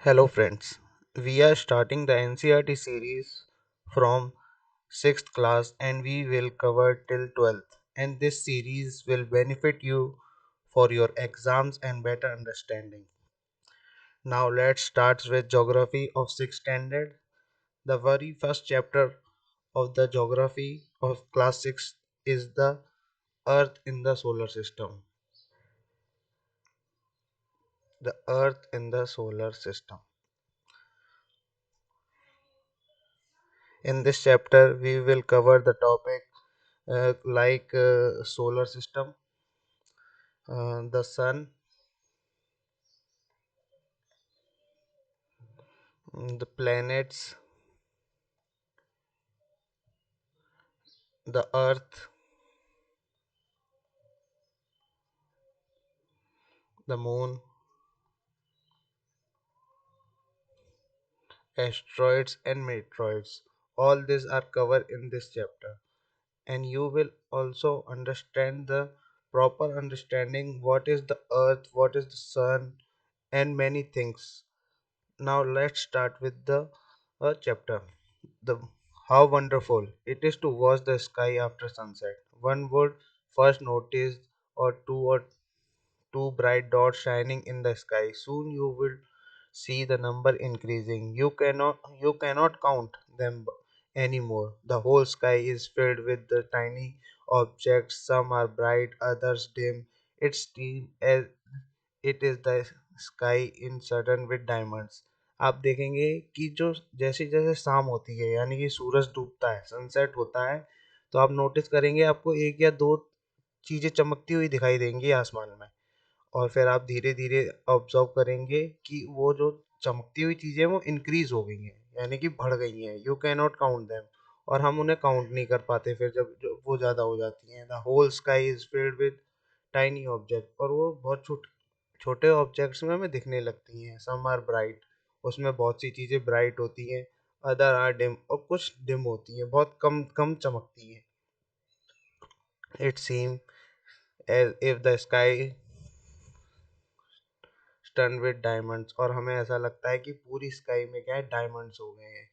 Hello friends, we are starting the NCERT series from 6th class and we will cover till 12th, and this series will benefit you for your exams and better understanding. Now let's start with geography of 6th standard. The very first chapter of the geography of class 6 is the earth in the solar system. The earth in the solar system. In this chapter we will cover the topic like solar system, the sun, the planets, the earth, the moon, asteroids and meteoroids. All these are covered in this chapter, and you will also understand the proper understanding what is the earth, what is the sun, and many things. Now let's start with the chapter. The How wonderful it is to watch the sky after sunset. One would first notice or two bright dots shining in the sky. Soon you will see the number increasing. You cannot count them anymore. The whole sky is filled with the tiny objects. Some are bright, others dim. It seems as it is the sky in sudden with diamonds. आप देखेंगे कि जो जैसे जैसे शाम होती है यानी कि सूरज डूबता है, सनसेट होता है, तो आप नोटिस करेंगे आपको एक या दो चीजें चमकती हुई दिखाई देंगी आसमान में। और फिर आप धीरे धीरे ऑब्जर्व करेंगे कि वो जो चमकती हुई चीजें वो इंक्रीज हो गई हैं, यानी कि बढ़ गई हैं। You can not count them, और हम उन्हें काउंट नहीं कर पाते फिर जब वो ज़्यादा हो जाती हैं। The whole sky is filled with tiny object, और वो बहुत छोटे छोटे ऑब्जेक्ट्स में हमें दिखने लगती हैं। सम आर ब्राइट, उसमें बहुत सी चीज़ें ब्राइट होती हैं। अदर आर डिम, और कुछ डिम होती हैं, बहुत कम कम चमकती हैं। It seem as if the sky stun with diamonds, और हमें ऐसा लगता है कि पूरी स्काई में क्या है, डायमंड्स हो गए हैं।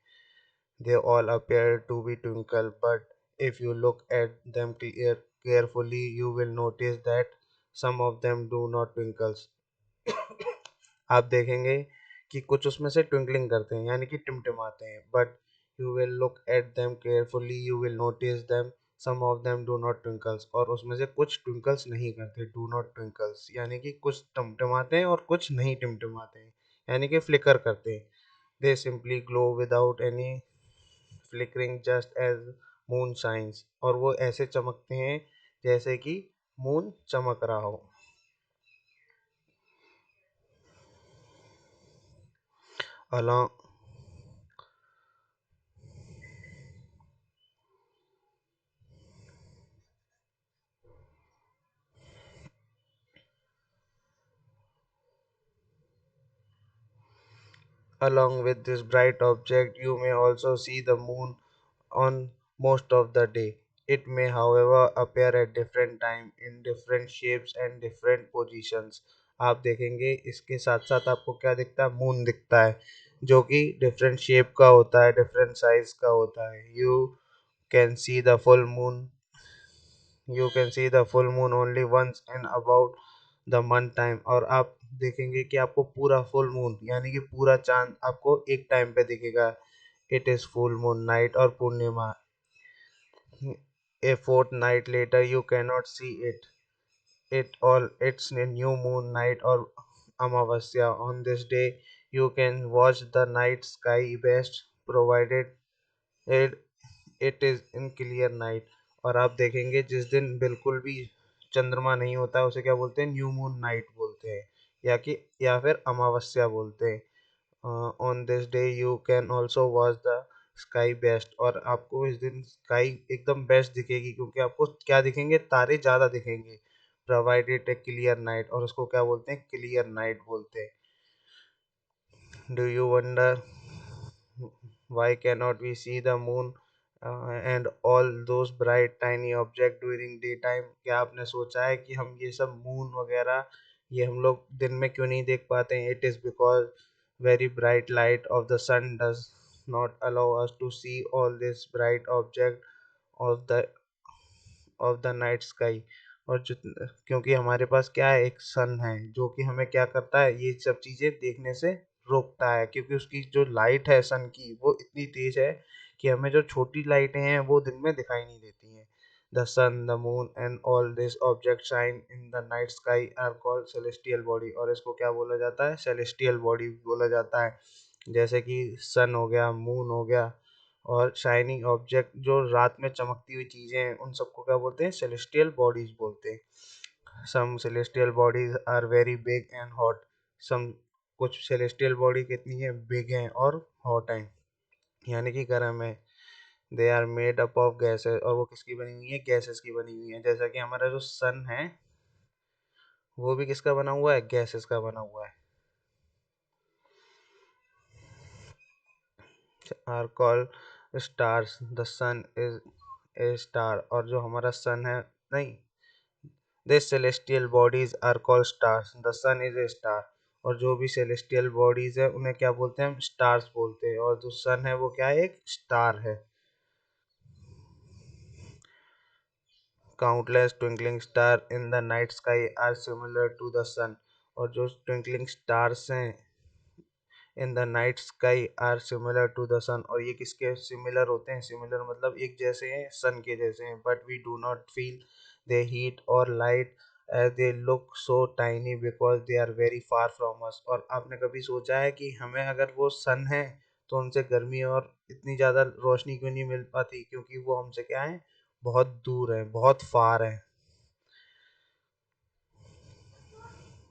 They all appear to be twinkle, but if you look at them carefully you will notice that some of them do not twinkles. आप देखेंगे कि कुछ उसमें से ट्विंकलिंग करते हैं यानी कि टिमटिमाते हैं, but you will look at them carefully you will notice them some of them do not twinkles, और उसमें से कुछ ट्विंकल्स नहीं करते। डू नॉट ट्विंकल्स यानी कि कुछ टिमटिमाते हैं और कुछ नहीं टिमटिमाते हैं, यानी कि फ्लिकर करते हैं। They simply glow without any flickering just as moon shines, और वो ऐसे चमकते हैं जैसे कि मून चमक रहा हो। along Along with this bright object, you may also see the moon on most of the day. It may, however, appear at different time in different shapes and different positions. आप देखेंगे इसके साथ साथ आपको क्या दिखता है, मून दिखता है, जो कि डिफरेंट शेप का होता है, डिफरेंट साइज का होता है। Can see the full moon you can see the full moon only once in about the month time, और आप देखेंगे कि आपको पूरा फुल मून यानी कि पूरा चांद आपको एक टाइम पे दिखेगा। It is full moon night और पूर्णिमा। A fortnight later you cannot see it all, it's a new moon night or amavasya. On this day you can watch the night sky best, provided it it is in clear night. और आप देखेंगे जिस दिन बिल्कुल भी चंद्रमा नहीं होता है उसे क्या बोलते हैं, न्यू मून नाइट बोलते हैं, या फिर अमावस्या बोलते हैं। On this day you can also watch the sky best, और आपको इस दिन स्काई एकदम बेस्ट दिखेगी, क्योंकि आपको क्या दिखेंगे, तारे ज़्यादा दिखेंगे। प्रोवाइडेड ए क्लियर नाइट, और उसको क्या बोलते हैं, क्लियर नाइट बोलते हैं। Do you wonder why cannot we see the moon and all those bright tiny object during daytime? क्या आपने सोचा है कि हम ये सब मून वगैरह ये हम लोग दिन में क्यों नहीं देख पाते हैं? It is because Very bright light of the sun does not allow us to see all this bright object of the night sky. और क्योंकि हमारे पास क्या है, एक सन है जो कि हमें क्या करता है, ये सब चीजें देखने से रोकता है, क्योंकि उसकी जो लाइट है सन की वो इतनी तेज है कि हमें जो छोटी लाइटें हैं वो दिन में दिखाई नहीं देती हैं। The sun, the moon and all this object shine in the night sky are called celestial body. और इसको क्या बोला जाता है, सेलेस्टियल बॉडी बोला जाता है। जैसे कि सन हो गया, मून हो गया, और शाइनिंग ऑब्जेक्ट जो रात में चमकती हुई चीजें हैं उन सबको क्या बोलते हैं, सेलेस्टियल बॉडीज बोलते हैं। Some celestial bodies are very big and hot. Some कुछ सेलेस्टियल बॉडी कितनी है, बिग हैं और हॉट हैं, यानी कि गर्म है। They are made up of gases, और वो किसकी बनी हुई है, गैसेस की बनी हुई है। जैसा कि हमारा जो सन है वो भी किसका बना हुआ है, गैसेस का बना हुआ है। Are called stars, the sun is a star. और जो हमारा सन है, नहीं, this celestial bodies are called stars, the sun is a star. और जो भी सेलेस्टियल बॉडीज है उन्हें क्या बोलते हैं, हम स्टार्स बोलते हैं। और जो सन है वो क्या है, एक स्टार है। Countless twinkling star in the night sky are similar to the sun. और जो ट्विंकलिंग स्टार्स हैं in the night sky are similar to the sun, और ये किसके सिमिलर होते हैं, सिमिलर मतलब एक जैसे हैं, सन के जैसे हैं, but we do not feel the heat और light as they look so tiny because they are very far from us. और आपने कभी सोचा है कि हमें अगर वो सन है तो उनसे गर्मी और इतनी ज़्यादा रोशनी क्यों नहीं मिल पाती, क्योंकि वो हमसे क्या है, बहुत दूर है, बहुत फार है।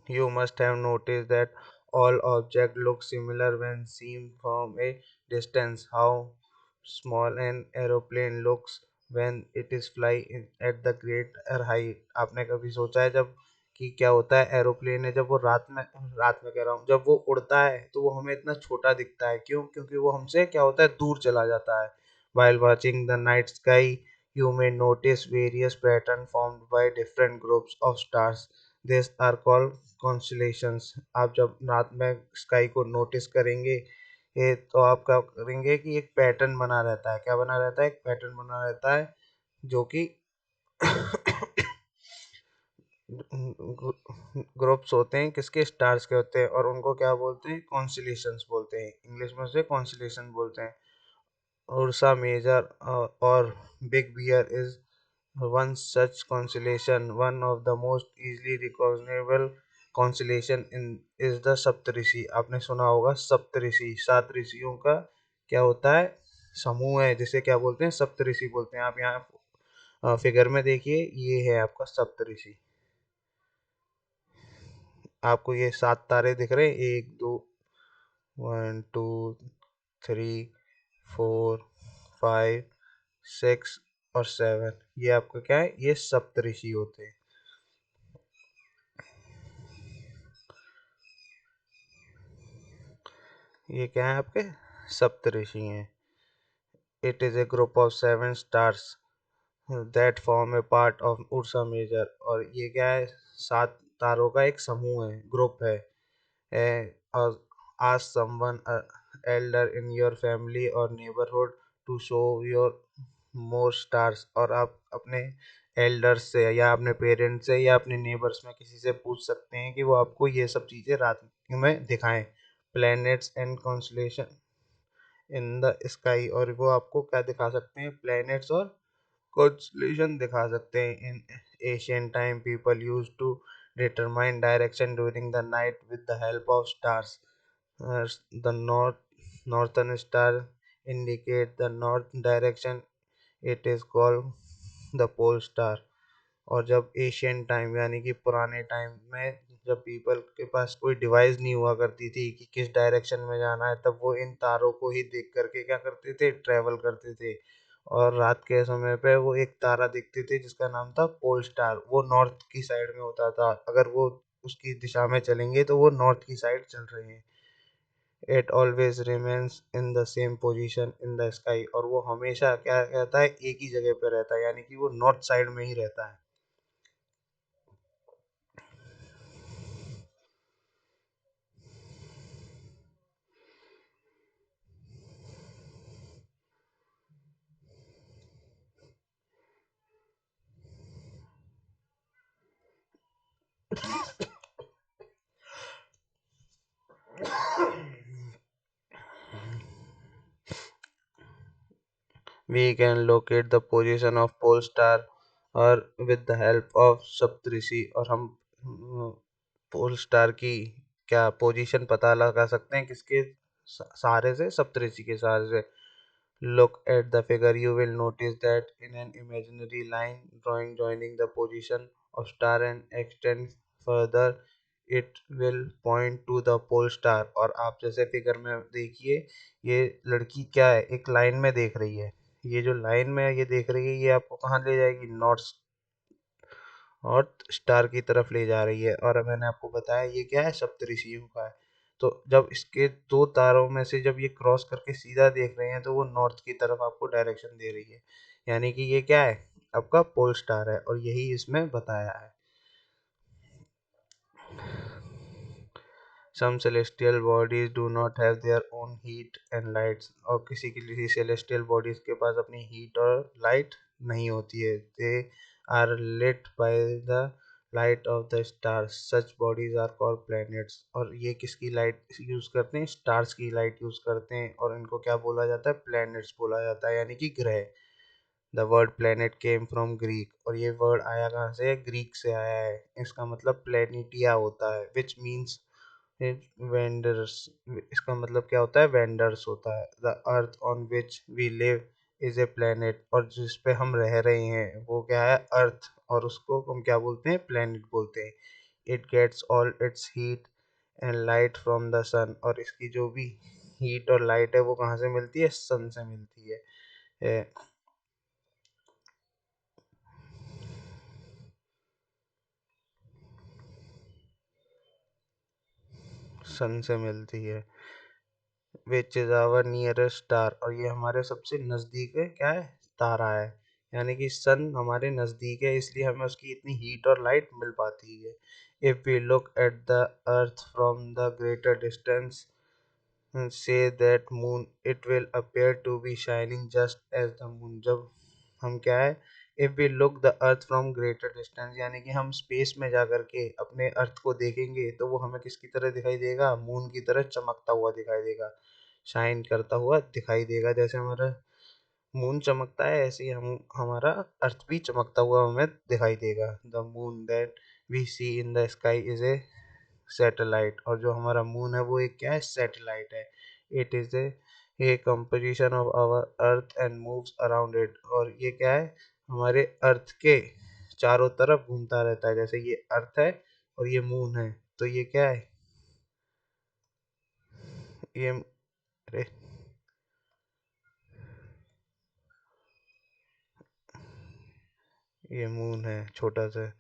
You must have noticed that all objects look similar when seen from a distance. How small an aeroplane looks when it is flying at the greater height. आपने कभी सोचा है जब कि क्या होता है, एरोप्लेन है जब वो रात में कह रहा हूँ, जब वो उड़ता है तो वो हमें इतना छोटा दिखता है, क्यों, क्योंकि वो हमसे क्या होता है, दूर चला जाता है। While watching the night sky, you may notice various patterns formed by different groups of stars. These are called constellations। आप जब रात में स्काई को नोटिस करेंगे, ये तो आप क्या करेंगे कि एक पैटर्न बना रहता है, क्या बना रहता है, एक पैटर्न बना रहता है जो कि ग्रुप्स होते हैं, किसके, स्टार्स के होते हैं, और उनको क्या बोलते हैं, कॉन्स्टिलेशंस बोलते हैं, इंग्लिश में उसे कॉन्स्टिलेशन बोलते हैं। उर्सा मेजर और Big Bear is one such constellation. One of the most easily recognizable constellation in is the सप्तऋषि। आपने सुना होगा सप्तऋषि, सात ऋषियों का क्या होता है, समूह है, जिसे क्या बोलते हैं, सप्तऋषि बोलते हैं। आप यहाँ फिगर में देखिए, ये है आपका सप्तऋषि। आपको ये सात तारे दिख रहे हैं, एक दो, 1 2 3 4 5 6 और 7, ये आपका क्या है, ये सप्तऋषि होते हैं। ये क्या है आपके, सप्तऋषि हैं। It is a group of 7 stars that form a part of Ursa Major. और ये क्या है, सात तारों का एक समूह है, ग्रुप है। ask someone elder in your family or neighborhood to show your more stars। और आप अपने एल्डर्स से या अपने पेरेंट्स से या अपने नेबर्स में किसी से पूछ सकते हैं कि वो आपको ये सब चीज़ें रात में दिखाएं, planets and constellation in the sky. और वो आपको क्या दिखा सकते हैं, प्लैनेट्स और कॉन्स्टलेशन दिखा सकते हैं। In Asian time people use to determine direction during the night with the help of stars. The northern star indicate the north direction. It is called the pole star। और जब Asian time यानी कि पुराने time में जब people के पास कोई device नहीं हुआ करती थी कि किस डायरेक्शन में जाना है, तब वो इन तारों को ही देख करके क्या करते थे, ट्रेवल करते थे। और रात के समय पे वो एक तारा दिखते थे जिसका नाम था पोल स्टार। वो नॉर्थ की साइड में होता था, अगर वो उसकी दिशा में चलेंगे तो वो नॉर्थ की साइड चल रहे हैं। It always remains in the same position in the sky. और वो हमेशा क्या रहता है, एक ही जगह पे रहता है, यानी कि वो नॉर्थ साइड में ही रहता है। We can locate the position of pole star और with the help of सप्तऋषि, और हम पोल स्टार की क्या पोजीशन पता लगा सकते हैं किसके सहारे से, सप्तऋषि के सहारे से। Look at the figure. You will notice that in an imaginary line drawing joining the position of star and extend further, it will point to the pole star. और आप जैसे फिगर में देखिए, ये लड़की क्या है, एक लाइन में देख रही है। ये जो लाइन में ये देख रही है, ये आपको कहाँ ले जाएगी, नॉर्थ और स्टार की तरफ ले जा रही है। और मैंने आपको बताया ये क्या है, सप्तऋषियों का है। तो जब इसके दो तारों में से जब ये क्रॉस करके सीधा देख रहे हैं तो वो नॉर्थ की तरफ आपको डायरेक्शन दे रही है, यानी कि ये क्या है, आपका पोल स्टार है, और यही इसमें बताया है। Some celestial bodies do not have their own heat and lights, और किसी celestial bodies के पास अपनी heat और light नहीं होती है। They are lit by the light of the stars. Such bodies are called planets. और ये किसकी light use करते हैं, stars की light use करते हैं, और इनको क्या बोला जाता है, planets बोला जाता है, यानी कि ग्रह। The word planet came from Greek, और ये वर्ड आया कहाँ से, ग्रीक से आया है। इसका मतलब प्लेनिटिया होता है, विच मीन्स वेंडर्स। इसका मतलब क्या होता है, वेंडर्स होता है। The earth on which we live is a planet, और जिस पे हम रह रहे हैं वो क्या है, अर्थ, और उसको हम क्या बोलते हैं, प्लेनेट बोलते हैं। It gets all its heat and light from the sun, और इसकी जो भी हीट और लाइट है वो कहाँ से मिलती है, सन से मिलती है। सन से मिलती है। Which is our nearest star, और ये हमारे सबसे नज़दीक है, क्या है, तारा है। यानी कि सन हमारे नज़दीक है, इसलिए हमें उसकी इतनी हीट और लाइट मिल पाती है। If we look at the earth from the greater distance and say that moon, it will appear to be shining just as the moon। जब हम क्या है, if we look the earth from greater distance, यानी कि हम space में जा कर के अपने अर्थ को देखेंगे तो वो हमें किसकी तरह दिखाई देगा, मून की तरह चमकता हुआ दिखाई देगा, शाइन करता हुआ दिखाई देगा। जैसे हमारा मून चमकता है, ऐसे ही हम हमारा अर्थ भी चमकता हुआ हमें दिखाई देगा। The moon that we see in the sky is a satellite, और जो हमारा मून है वो एक क्या है, सैटेलाइट है। It is a composition of our earth and moves around it, और ये क्या है, हमारे अर्थ के चारों तरफ घूमता रहता है। जैसे ये अर्थ है और ये मून है, तो ये क्या है, ये, अरे, ये मून है छोटा सा।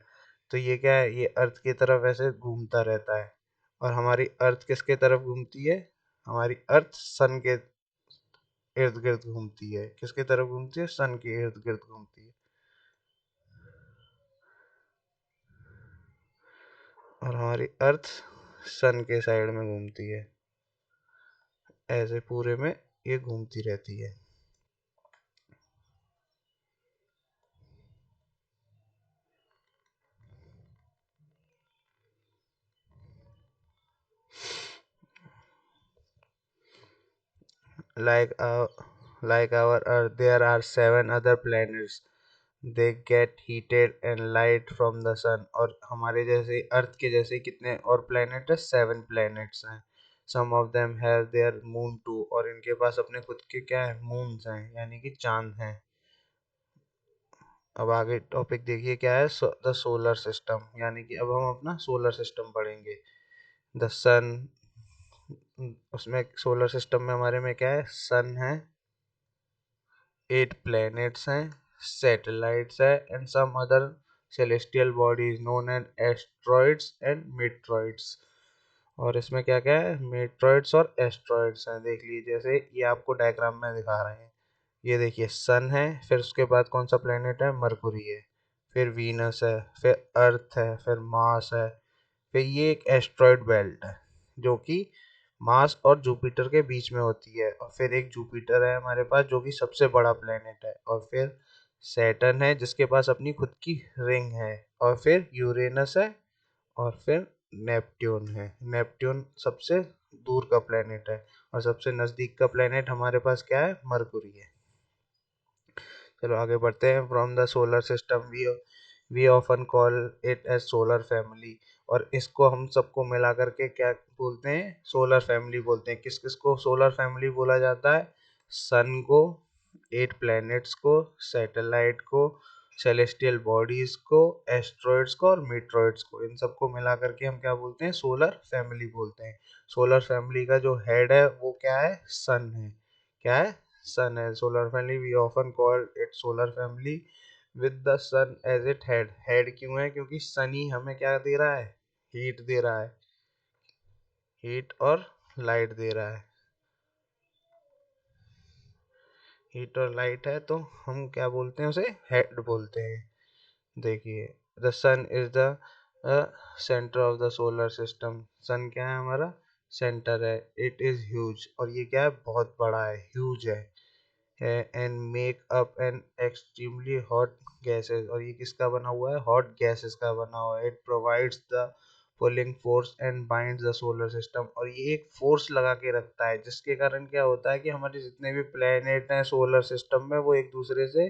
तो ये क्या है, ये अर्थ की तरफ ऐसे घूमता रहता है। और हमारी अर्थ किसके तरफ घूमती है, हमारी अर्थ सन के इर्द गिर्द घूमती है। किसके तरफ घूमती है, सन के इर्द गिर्द घूमती है। और हमारी अर्थ सन के साइड में घूमती है, ऐसे पूरे में ये घूमती रहती है। like our like our earth, there are 7 other planets. They get heated and light from the sun, और हमारे जैसे अर्थ के जैसे कितने और प्लेनेट है, 7 planets हैं। Some of them have their moon too, और इनके पास अपने खुद के क्या है, मून्स हैं, यानी कि चांद हैं। अब आगे टॉपिक देखिए क्या है, द सोलर सिस्टम, यानी कि अब हम अपना सोलर सिस्टम पढ़ेंगे। द सन, उसमें सोलर सिस्टम में हमारे में क्या है, सन है, 8 planets हैं, satellites है, and some other celestial bodies known as asteroids and meteoroids। और इसमें क्या क्या है, meteoroids और asteroids हैं। देख लीजिए, जैसे ये आपको डायग्राम में दिखा रहे हैं। ये देखिए सन है, फिर उसके बाद कौन सा प्लेनेट है, मरकुरी है, फिर वीनस है, फिर अर्थ है, फिर मार्स है, फिर ये एक एस्ट्रॉयड बेल्ट है जो कि मार्स और जुपिटर के बीच में होती है, और फिर एक जुपिटर है हमारे पास जो कि सबसे बड़ा प्लेनेट है, और फिर सैटर्न है जिसके पास अपनी खुद की रिंग है, और फिर यूरेनस है, और फिर नेपट्यून है। नेपट्यून सबसे दूर का प्लेनेट है, और सबसे नज़दीक का प्लेनेट हमारे पास क्या है, मरकुरी है। चलो आगे बढ़ते हैं। From the solar system we often call it as solar family. और इसको हम सबको मिला करके क्या बोलते हैं? सोलर फैमिली बोलते हैं। किस किस को सोलर फैमिली बोला जाता है? सन को, 8 प्लैनेट्स को, सैटेलाइट को, सेलेस्टियल बॉडीज को, एस्ट्रॉइड्स को और मीटरॉइड्स को, इन सबको मिला करके हम क्या बोलते हैं? सोलर फैमिली बोलते हैं। सोलर फैमिली का जो हेड है वो क्या है? सन है। क्या है? सन है। Solar family we often call it solar family with the sun as it head. Head क्यों है? क्योंकि सन ही हमें क्या दे रहा है? हीट दे रहा है। हीट और लाइट दे रहा है। हीट और लाइट है तो हम क्या बोलते हैं? उसे हेड बोलते हैं। देखिए, the sun is the centre of the solar system. Sun क्या है? हमारा सेंटर है। इट इज ह्यूज, और ये क्या है? बहुत बड़ा है, ह्यूज है। And make up an extremely hot gases. और ये किसका बना हुआ है? हॉट गैसेस का बना हुआ है। It provides the pulling force and binds the solar system. और ये एक फोर्स लगा के रखता है, जिसके कारण क्या होता है कि हमारे जितने भी प्लेनेट हैं सोलर सिस्टम में वो एक दूसरे से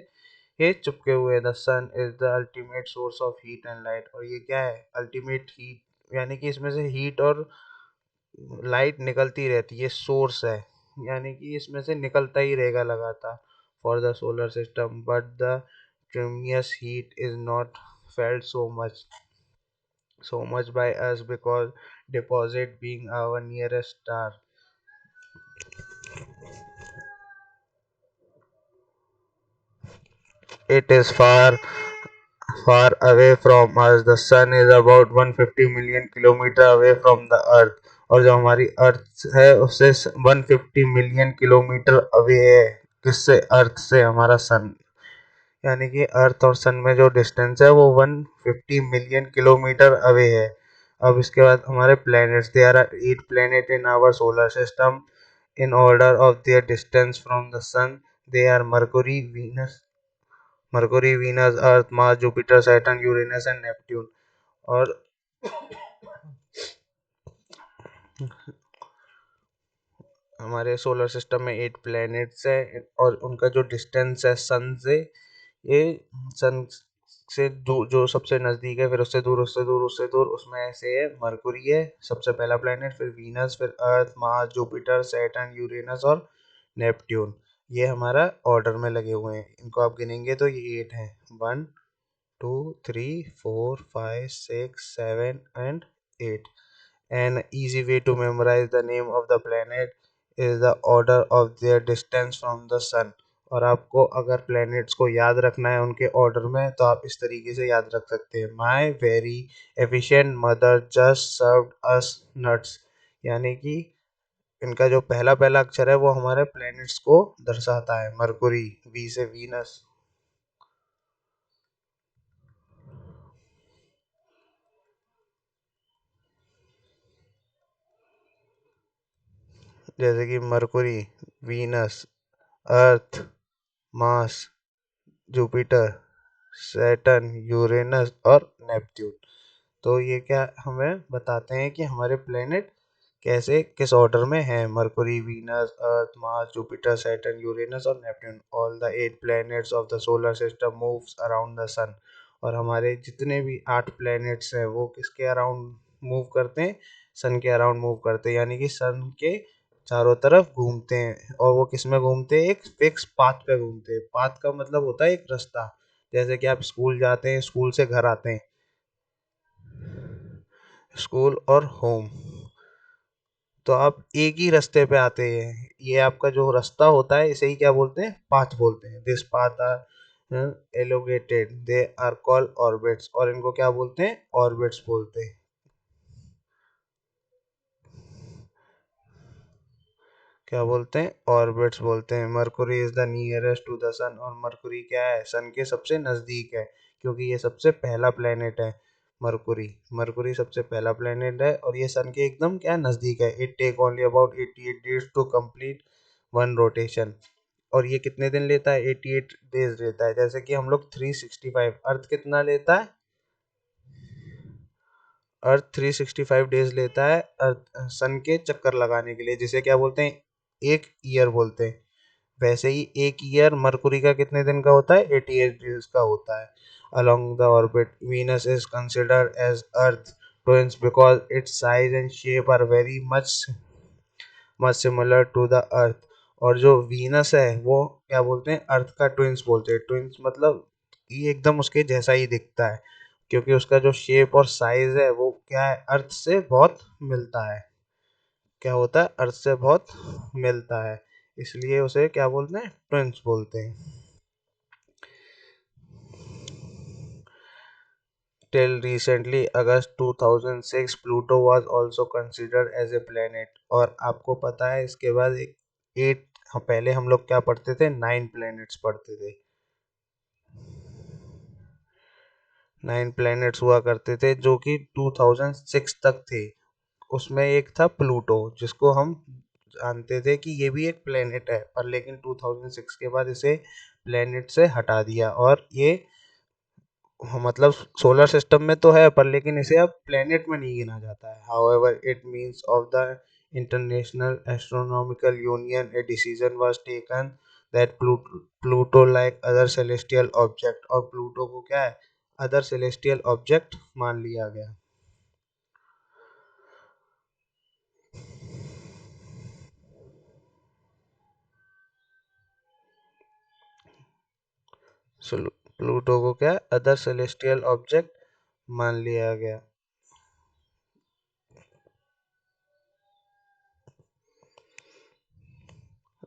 ये चिपके हुए हैं। The sun is the ultimate source of heat and light. और ये क्या है? अल्टीमेट हीट, यानी कि इसमें से हीट और लाइट निकलती रहती है। सोर्स है, यानी कि इसमें से निकलता ही रहेगा लगातार। For the solar system but the tremendous heat is not felt so much by us because deposit being our nearest star. It is far away from us. The sun is about 150 million kilometre away from the earth. और जो हमारी अर्थ है उससे 150 million kilometre away है। किससे? अर्थ से हमारा सन। यानी कि अर्थ और सन में जो डिस्टेंस है वो 150 मिलियन किलोमीटर अवे है। अब इसके बाद हमारे planets, there are 8 planet in our solar system in order of their distance from the sun. They are Mercury, Venus, Earth, Mars, Jupiter, Saturn, Uranus and Neptune. और हमारे solar system में 8 planets है और उनका जो डिस्टेंस है सन से, ये सन से दूर, जो सबसे नज़दीक है, फिर उससे दूर, उससे दूर, उससे दूर, उसमें से है मरकुरी है सबसे पहला प्लैनेट, फिर वीनस, फिर अर्थ, मार्स, जुपिटर, सैटर्न, यूरेनस और नेपट्यून। ये हमारा ऑर्डर में लगे हुए हैं। इनको आप गिनेंगे तो ये 8 हैं। 1 2 3 4 5 6 7 and 8। An easy way to memorize the name of the planet is the order of their distance from the sun। और आपको अगर प्लैनेट्स को याद रखना है उनके ऑर्डर में तो आप इस तरीके से याद रख सकते हैं। My very efficient mother just served us nuts. यानी कि इनका जो पहला पहला अक्षर है वो हमारे प्लैनेट्स को दर्शाता है। मरकुरी, वी से वीनस। जैसे कि Mercury, Venus, Earth, Mars, Jupiter, Saturn, Uranus और नेपट्यून। तो ये क्या हमें बताते हैं कि हमारे प्लेनेट कैसे किस ऑर्डर में हैं? Mercury, Venus, Earth, Mars, Jupiter, Saturn, Uranus और Neptune. All the 8 planets of the solar system moves around the sun. और हमारे जितने भी 8 प्लैनेट्स हैं वो किसके अराउंड मूव करते हैं? सन के अराउंड मूव करते हैं, यानी कि सन के चारों तरफ घूमते हैं। और वो किस में घूमते हैं? एक फिक्स पाथ पे घूमते हैं। पाथ का मतलब होता है एक रास्ता। जैसे कि आप स्कूल जाते हैं, स्कूल से घर आते हैं, स्कूल और होम, तो आप एक ही रास्ते पे आते हैं। ये आपका जो रास्ता होता है इसे ही क्या बोलते हैं? पाथ बोलते हैं। This path are elongated, they are called orbits. और इनको क्या बोलते हैं? ऑर्बिट्स बोलते हैं। क्या बोलते हैं? ऑर्बिट्स बोलते हैं। Mercury is the nearest to the sun. और मरकुरी क्या है? सन के सबसे नज़दीक है, क्योंकि ये सबसे पहला प्लेनेट है। मरकुरी मरकुरी सबसे पहला प्लेनेट है और ये सन के एकदम क्या नज़दीक है। It take only about 88 days to complete one rotation. और ये कितने दिन लेता है? 88 डेज लेता है। जैसे कि हम लोग 365, अर्थ कितना लेता है? अर्थ 365 डेज लेता है अर्थ सन के चक्कर लगाने के लिए, जिसे क्या बोलते हैं? एक ईयर बोलते हैं। वैसे ही एक ईयर मरकुरी का कितने दिन का होता है, 88 डेज का होता है। Along the orbit Venus is considered as earth twins because its size and shape are very much much similar to the earth. और जो वीनस है वो क्या बोलते हैं, अर्थ का ट्विंस बोलते हैं। ट्विंस मतलब ये एकदम उसके जैसा ही दिखता है, क्योंकि उसका जो शेप और साइज है वो क्या है, अर्थ से बहुत मिलता है। क्या होता है, अर्थ से बहुत मिलता है, इसलिए उसे क्या बोलते हैं, ट्विंस बोलते हैं। Till recently, August 2006, Pluto was also considered as a planet। और आपको पता है इसके बाद एक एट, पहले हम लोग क्या पढ़ते थे, 9 प्लैनेट्स पढ़ते थे। 9 प्लैनेट्स हुआ करते थे जो कि 2006 तक थे। उसमें एक था प्लूटो, जिसको हम जानते थे कि ये भी एक प्लेनेट है, पर लेकिन 2006 के बाद इसे प्लेनेट से हटा दिया और ये मतलब सोलर सिस्टम में तो है, पर लेकिन इसे अब प्लेनेट में नहीं गिना जाता है। However it means of the international astronomical union a decision was taken that Pluto like other celestial object, और प्लूटो को क्या है, अदर सेलेस्टियल ऑब्जेक्ट मान लिया गया। प्लूटो को क्या, अदर सेलेस्टियल ऑब्जेक्ट मान लिया गया।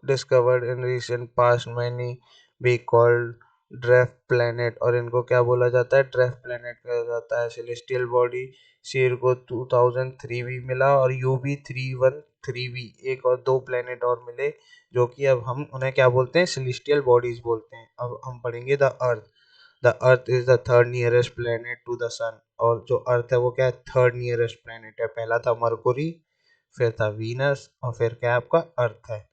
Discovered in recent past many be called dwarf planet, और इनको क्या बोला जाता है, ड्रेफ प्लैनेट कहा जाता है। सेलेस्टियल बॉडी शेर को 2003 भी मिला और यू भी 313 भी, एक और दो प्लैनेट और मिले, जो कि अब हम उन्हें क्या बोलते हैं, सेलेस्टियल बॉडीज बोलते हैं। अब हम पढ़ेंगे the Earth. The earth is the third nearest planet to the sun, और जो अर्थ है वो क्या है, थर्ड नियरेस्ट प्लैनेट है। पहला था मरकुरी, फिर था वीनस, और फिर क्या है, आपका अर्थ है।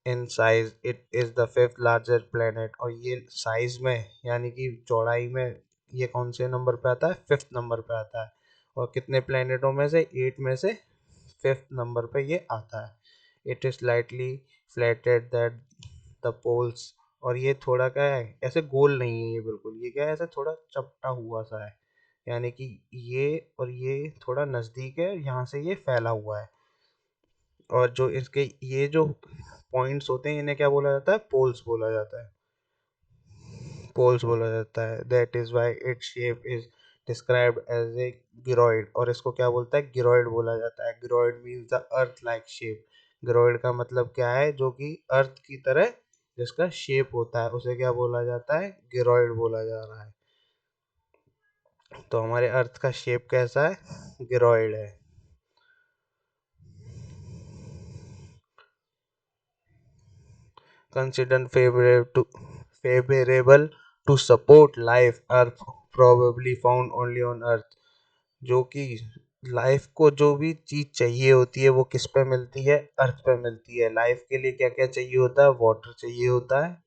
In size it is the fifth largest planet, और ये साइज में यानी कि चौड़ाई में ये कौन से नंबर पे आता है, फिफ्थ नंबर पे आता है। और कितने प्लेनेटों में से, 8 में से फिफ्थ नंबर पे ये आता है। It is slightly flatted that the poles, और ये थोड़ा क्या है, ऐसे गोल नहीं है ये बिल्कुल, ये क्या है, ऐसे थोड़ा चपटा हुआ सा है, यानी कि ये और ये थोड़ा नज़दीक है, यहाँ से ये फैला हुआ है। और जो इसके ये जो पॉइंट्स होते हैं इन्हें क्या बोला जाता है, पोल्स बोला जाता है। पोल्स बोला जाता है। That is why its shape is described as a गिरोइड, और इसको क्या बोलता है, गिरोइड बोला जाता है। गिरोइड means the Earth like shape. गिरोइड का मतलब क्या है, जो कि अर्थ की तरह जिसका शेप होता है उसे क्या बोला जाता है, गिरोइड बोला जा रहा है। तो हमारे अर्थ का शेप कैसा है, गिरोइड है। Considered favorable to support life are probably found only on earth। जो कि लाइफ को जो भी चीज चाहिए होती है वो किस पे मिलती है, अर्थ पे मिलती है। लाइफ के लिए क्या क्या चाहिए होता है, वाटर चाहिए होता है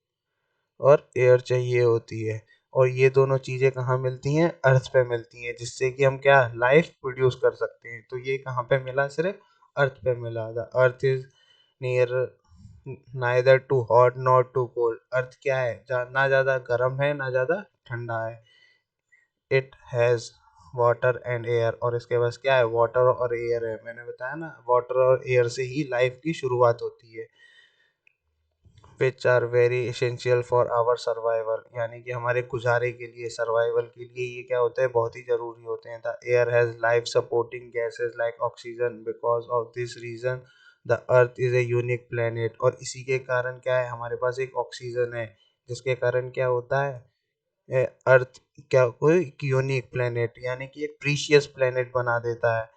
और एयर चाहिए होती है। और ये दोनों चीजें कहाँ मिलती हैं, अर्थ पे मिलती हैं, जिससे कि हम क्या लाइफ प्रोड्यूस कर सकते हैं। तो ये कहाँ पे मिला, सिर्फ अर्थ पे मिला। The earth is near neither too hot not too cold. Earth क्या है, ना ज़्यादा गर्म है ना ज़्यादा ठंडा है। It has water and air, और इसके पास क्या है, वाटर और एयर है। मैंने बताया ना, वाटर और एयर से ही लाइफ की शुरुआत होती है। Which are very essential for our survival, यानी कि हमारे गुजारे के लिए, सर्वाइवल के लिए ये क्या होते हैं, बहुत ही ज़रूरी होते हैं। The air has life supporting gases like oxygen. Because of this reason the earth is a unique planet, और इसी के कारण क्या है, हमारे पास एक ऑक्सीजन है, जिसके कारण क्या होता है, अर्थ क्या कोई यूनिक प्लेनेट यानी कि एक प्रीशियस प्लेनेट बना देता है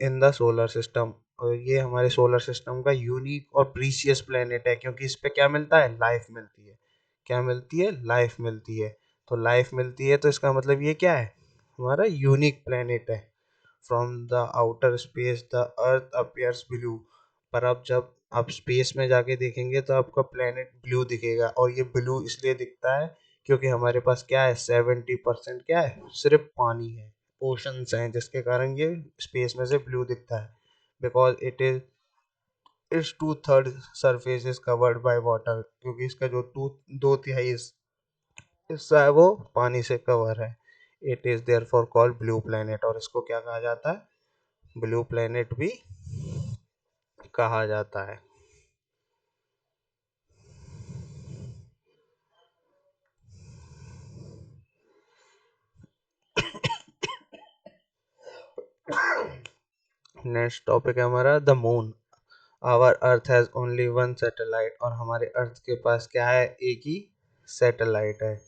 इन द सोलर सिस्टम। और ये हमारे सोलर सिस्टम का यूनिक और प्रीशियस प्लेनेट है, क्योंकि इस पे क्या मिलता है, लाइफ मिलती है। क्या मिलती है, लाइफ मिलती है। तो लाइफ मिलती है तो इसका मतलब ये क्या है, हमारा यूनिक प्लेनेट है। From the outer space the earth appears blue, पर अब जब आप स्पेस में जाके देखेंगे तो आपका प्लेनेट ब्लू दिखेगा। और ये ब्लू इसलिए दिखता है क्योंकि हमारे पास क्या है, 70% क्या है, सिर्फ पानी है, ओशंस हैं, जिसके कारण ये स्पेस में से ब्लू दिखता है। Because it is its two third surface is covered by water, क्योंकि इसका जो दो तिहाई हिस्सा है वो पानी से कवर है। It is therefore called blue planet, और इसको क्या कहा जाता है? ब्लू प्लेनेट भी कहा जाता है। नेक्स्ट टॉपिक है हमारा the moon. Our earth has only one satellite, और हमारे अर्थ के पास क्या है? एक ही सैटेलाइट है।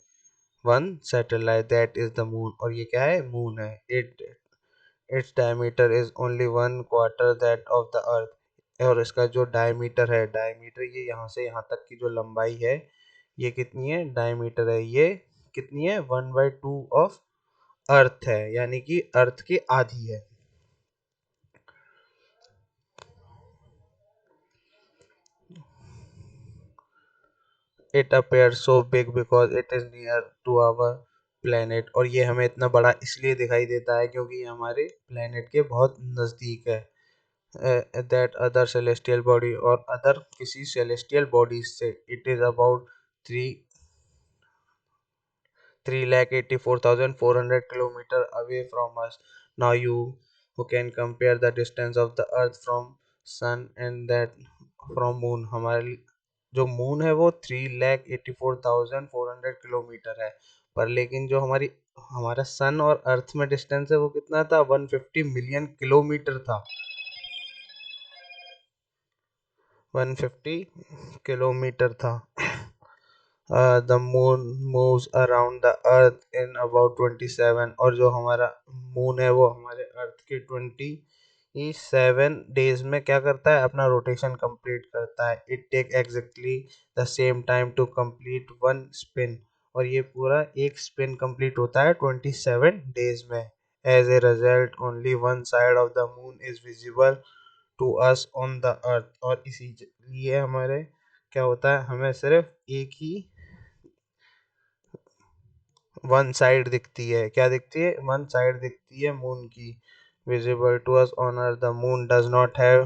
One satellite, that is the moon, और ये क्या है? मून है। Its diameter is only one quarter that of the earth, और इसका जो डायमीटर है, डायमीटर ये यहाँ से यहाँ तक की जो लंबाई है, ये कितनी है? डायमीटर है ये कितनी है? 1/2 ऑफ अर्थ है, यानी कि अर्थ की आधी है। It appear so big because it is near to our planet, और ये हमें इतना बड़ा इसलिए दिखाई देता है क्योंकि ये हमारे प्लेनेट के बहुत नज़दीक है। दैट अदर सेलेस्टियल बॉडी, और अदर किसी सेलेस्टियल बॉडीज से, it is about three 3,84,400 kilometer away from us. Now you who can compare the distance of the Earth from Sun and that from Moon. हमारे जो moon है वो 3,84,400 kilometre है, पर लेकिन जो हमारा सन और अर्थ में डिस्टेंस है वो कितना था? 150 मिलियन किलोमीटर था। 150 किलोमीटर था। The moon moves around the earth in about 27, और जो हमारा मून है वो हमारे अर्थ के 27 डेज में क्या करता है? अपना रोटेशन कंप्लीट करता है। It take exactly the same time to complete one spin, और ये पूरा एक स्पिन कंप्लीट होता है 27 डेज में। As a result only one side of the moon is visible to us on the earth, और इसीलिए हमारे क्या होता है? हमें सिर्फ एक ही वन साइड दिखती है। क्या दिखती है? वन साइड दिखती है मून की। Visible to us on earth, the moon does not have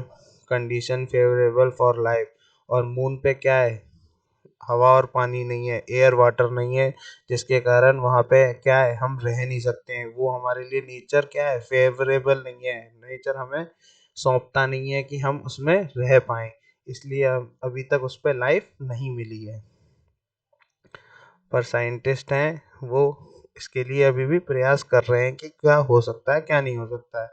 condition favourable for life, और मून पे क्या है? हवा और पानी नहीं है, एयर वाटर नहीं है, जिसके कारण वहाँ पे क्या है? हम रह नहीं सकते हैं। वो हमारे लिए नेचर क्या है? फेवरेबल नहीं है। नेचर हमें सौंपता नहीं है कि हम उसमें रह पाएं, इसलिए अभी तक उस पर लाइफ नहीं मिली है। पर साइंटिस्ट हैं वो इसके लिए अभी भी प्रयास कर रहे हैं कि क्या हो सकता है, क्या नहीं हो सकता है।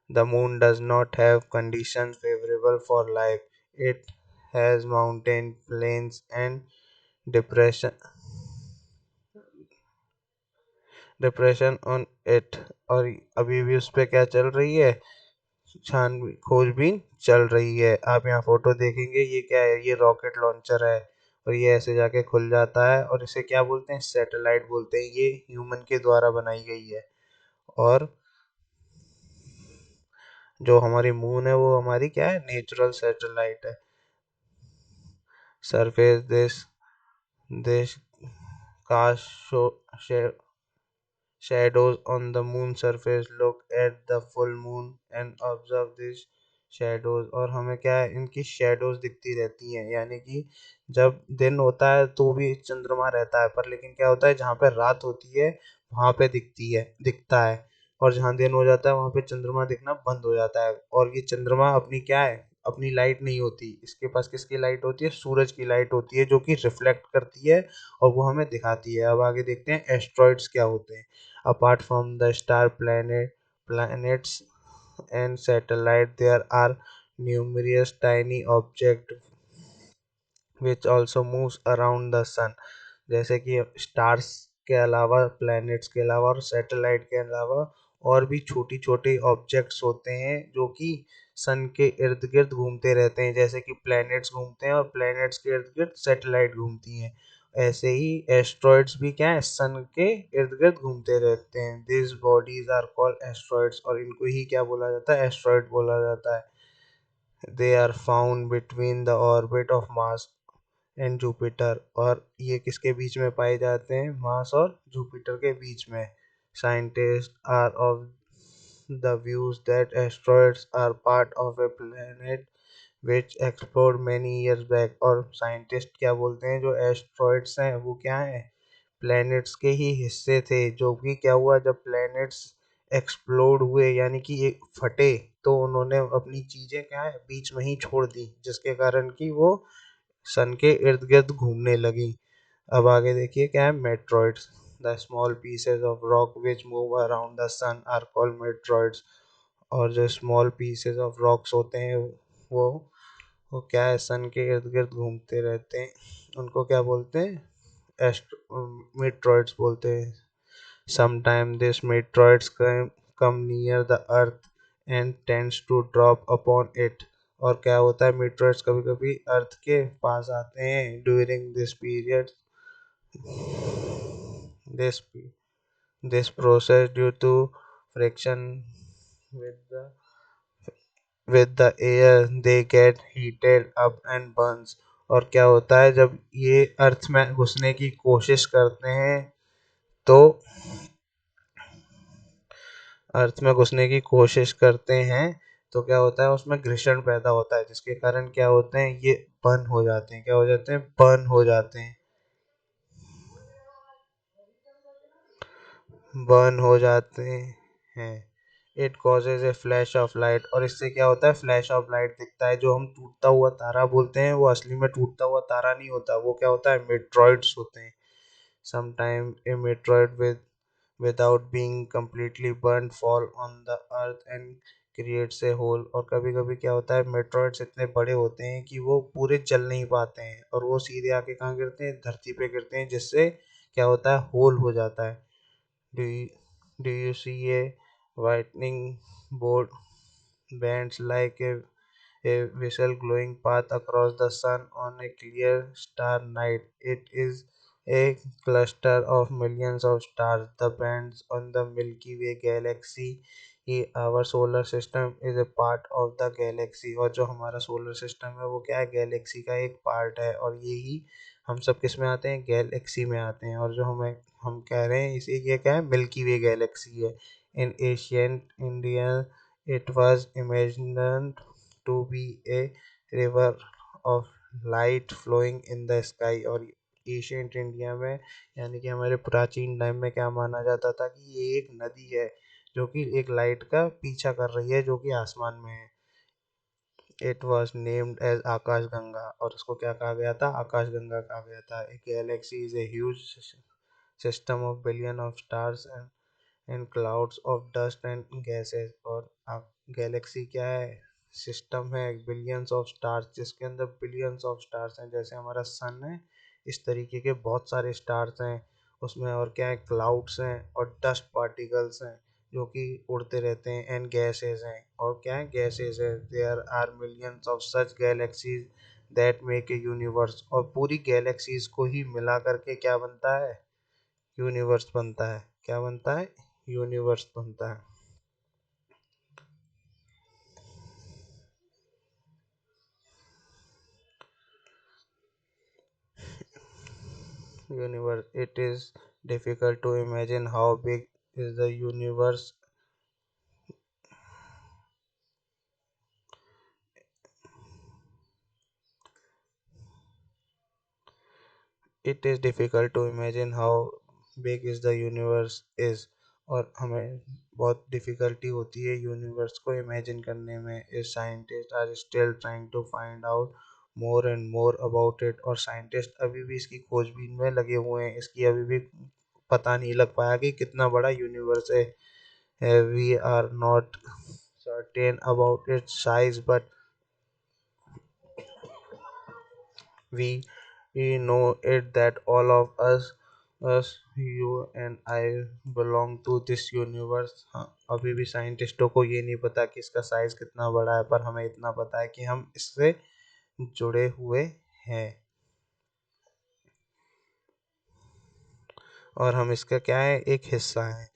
The moon does not have conditions favourable for life. It has mountain plains and depression depression on it, और अभी भी उस पर क्या चल रही है? छान खोजबीन चल रही है। आप यहाँ फोटो देखेंगे, ये क्या है? ये रॉकेट लॉन्चर है, और ये ऐसे जाके खुल जाता है, और इसे क्या बोलते हैं? सैटेलाइट बोलते हैं। ये ह्यूमन के द्वारा बनाई गई है। और जो हमारी मून है वो हमारी क्या है? नेचुरल सैटेलाइट है। Surface this this cast shadows on the moon surface. Look at the full moon and observe these shadows, और हमें क्या है? इनकी शेडोज दिखती रहती हैं, यानी कि जब दिन होता है तो भी चंद्रमा रहता है, पर लेकिन क्या होता है? जहाँ पे रात होती है वहाँ पे दिखता है, और जहाँ दिन हो जाता है वहाँ पे चंद्रमा दिखना बंद हो जाता है। और ये चंद्रमा अपनी क्या है? अपनी लाइट नहीं होती, इसके पास किसकी लाइट होती है? सूरज की लाइट होती है, जो कि रिफ्लेक्ट करती है और वो हमें दिखाती है। अब आगे देखते हैं एस्ट्रॉइड्स क्या होते हैं। Apart from the planets and satellites, there are numerous tiny objects which also moves around the sun. जैसे कि स्टार्स के अलावा, प्लैनेट्स के अलावा और सैटेलाइट के अलावा और भी छोटी छोटी ऑब्जेक्ट्स होते हैं जो कि सन के इर्द गिर्द घूमते रहते हैं। जैसे कि प्लैनेट्स घूमते हैं और प्लैनेट्स के इर्द गिर्द सैटेलाइट घूमती हैं, ऐसे ही एस्ट्रॉइड्स भी क्या है? सन के इर्द गिर्द घूमते रहते हैं। This bodies are called asteroids, और इनको ही क्या बोला जाता है? एस्ट्रॉइड बोला जाता है। They are found between the orbit of Mars and Jupiter, और ये किसके बीच में पाए जाते हैं? मार्स और जुपिटर के बीच में। Scientist are of the views that asteroids are part of a planet which exploded many years back। और साइंटिस्ट क्या बोलते हैं, जो एस्ट्रॉइड्स हैं वो क्या हैं, प्लैनेट्स के ही हिस्से थे, जो कि क्या हुआ जब प्लैनेट्स एक्सप्लोड हुए यानी कि ये फटे, तो उन्होंने अपनी चीजें क्या है बीच में ही छोड़ दी, जिसके कारण कि वो सन के इर्द गिर्द घूमने लगी। अब आगे देखिए क्या है, meteoroids. The small pieces of rock which move around the sun are called meteoroids. और जो स्मॉल पीसेस ऑफ रॉक्स होते हैं वो वो क्या है सन के इर्द गिर्द घूमते रहते हैं, उनको क्या बोलते हैं, मेट्रॉइड्स बोलते हैं। Sometimes these meteoroids come near the earth and tends to drop upon it। और क्या होता है, meteoroids कभी कभी अर्थ के पास आते हैं। during this period, this this process due to friction with the air they get heated up and burns। और क्या होता है जब ये अर्थ में घुसने की कोशिश करते हैं, तो अर्थ में घुसने की कोशिश करते हैं तो क्या होता है उसमें घर्षण पैदा होता है, जिसके कारण क्या होते हैं ये बर्न हो जाते हैं। क्या हो जाते हैं, बर्न हो जाते हैं, बर्न हो जाते हैं। It causes A flash of light. और इससे क्या होता है, फ्लैश ऑफ लाइट दिखता है। जो हम टूटता हुआ तारा बोलते हैं वो असली में टूटता हुआ तारा नहीं होता, वो क्या होता है, मेट्रॉइड्स होते हैं। Sometime A meteoroid without being completely burnt fall on the earth and creates a hole। और कभी कभी क्या होता है, मेट्रॉइड्स इतने बड़े होते हैं कि वो पूरे जल नहीं पाते हैं और वो सीधे आके कहाँ गिरते हैं, धरती पे गिरते हैं, जिससे क्या होता है, होल हो जाता है। Do do you see a whitening board bands like a visual glowing path across the sun on a clear star night। It is a cluster of millions of stars, the bands on the Milky Way galaxy। our solar system is a part of the galaxy। और जो हमारा solar system है वो क्या है, Galaxy का एक part है। और यही हम सब किस में आते हैं, गैलेक्सी में आते हैं। और जो हम कह रहे हैं इसे, ये क्या है, मिल्की वे गैलेक्सी है। In ancient India it was imagined to be a river of light flowing in the sky। और एशियंट इंडिया में यानी कि हमारे प्राचीन टाइम में क्या माना जाता था कि ये एक नदी है जो कि एक लाइट का पीछा कर रही है जो कि आसमान में है। इट वॉज नेम्ड एज आकाश गंगा। और उसको क्या कहा गया था, आकाश गंगा कहा गया था। ए Galaxy is a huge system of billion of stars and clouds of dust and gases. और गैलेक्सी क्या है, सिस्टम है बिलियंस ऑफ स्टार्स, जिसके अंदर बिलियंस ऑफ स्टार्स हैं। जैसे हमारा सन है, इस तरीके के बहुत सारे स्टार्स हैं उसमें। और क्या है, क्लाउड्स हैं और डस्ट पार्टिकल्स हैं जो कि उड़ते रहते हैं, एंड गैसेस हैं। और क्या है, गैसेस है। There are millions of such galaxies that make a universe. और पूरी गैलेक्सीज को ही मिला करके क्या बनता है, यूनिवर्स बनता है। क्या बनता है, यूनिवर्स बनता है। Universe, it is difficult to imagine how big is the universe। It is difficult to imagine how big is the universe is। और हमें बहुत डिफिकल्टी होती है यूनिवर्स को इमेजिन करने में। इस scientist are still trying to find out more and more about it. और साइंटिस्ट अभी भी इसकी खोजबीन में लगे हुए हैं, इसकी अभी भी पता नहीं लग पाया कि कितना बड़ा यूनिवर्स है। We are not certain about its size, but we know it that all of us, you and I belong to this universe। हाँ, अभी भी साइंटिस्टों को ये नहीं पता कि इसका साइज कितना बड़ा है, पर हमें इतना पता है कि हम इससे जुड़े हुए हैं और हम इसका क्या है, एक हिस्सा है।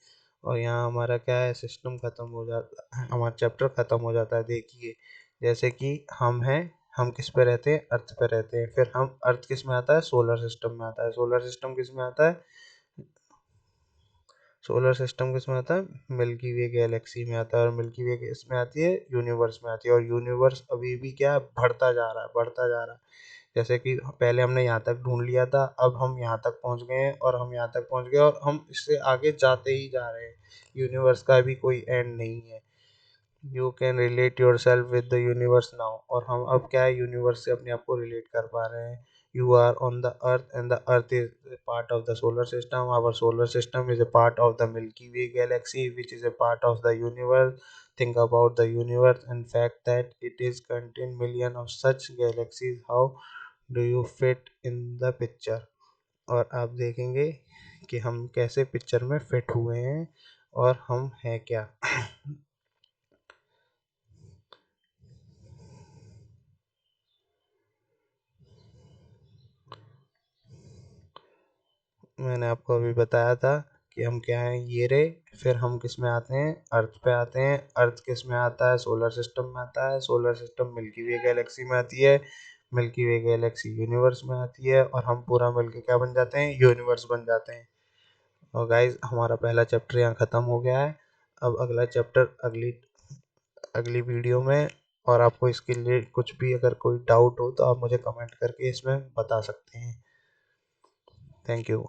और यहाँ हमारा क्या है, सिस्टम खत्म हो जाता है, हमारा चैप्टर खत्म हो जाता है। देखिए जैसे कि हम हैं, हम किस पे रहते हैं, अर्थ पे रहते हैं। फिर हम अर्थ किस में आता है, सोलर सिस्टम में आता है। सोलर सिस्टम किस में आता है, सोलर सिस्टम किस में आता है, मिल्की वे गैलेक्सी में आता है, और मिल्की वे इसमें आती है, यूनिवर्स में आती है। और यूनिवर्स अभी भी क्या है, बढ़ता जा रहा है, बढ़ता जा रहा है। जैसे कि पहले हमने यहाँ तक ढूंढ लिया था, अब हम यहाँ तक पहुँच गए हैं, और हम यहाँ तक पहुँच गए और हम इससे आगे जाते ही जा रहे हैं। यूनिवर्स का भी कोई एंड नहीं है। You can relate your self with the universe now, और हम अब क्या है, यूनिवर्स से अपने आप को रिलेट कर पा रहे हैं। You are on the earth and the earth is part of the solar system, our solar system is a part of the Milky Way galaxy which is a part of the universe. Think about the universe and fact that it is contain million of such galaxies. How do you fit in the picture? और आप देखेंगे कि हम कैसे picture में fit हुए हैं और हम हैं क्या। मैंने आपको अभी बताया था कि हम क्या हैं, ये रे। फिर हम किस में आते हैं, अर्थ पे आते हैं। अर्थ किस में आता है, सोलर सिस्टम में आता है। सोलर सिस्टम मिल्की वे गैलेक्सी में आती है। मिल्की वे गैलेक्सी यूनिवर्स में आती है, और हम पूरा मिलके क्या बन जाते हैं, यूनिवर्स बन जाते हैं। और गाइस, हमारा पहला चैप्टर यहाँ ख़त्म हो गया है। अब अगला चैप्टर अगली अगली वीडियो में। और आपको इसके लिए कुछ भी अगर कोई डाउट हो तो आप मुझे कमेंट करके इसमें बता सकते हैं। Thank you.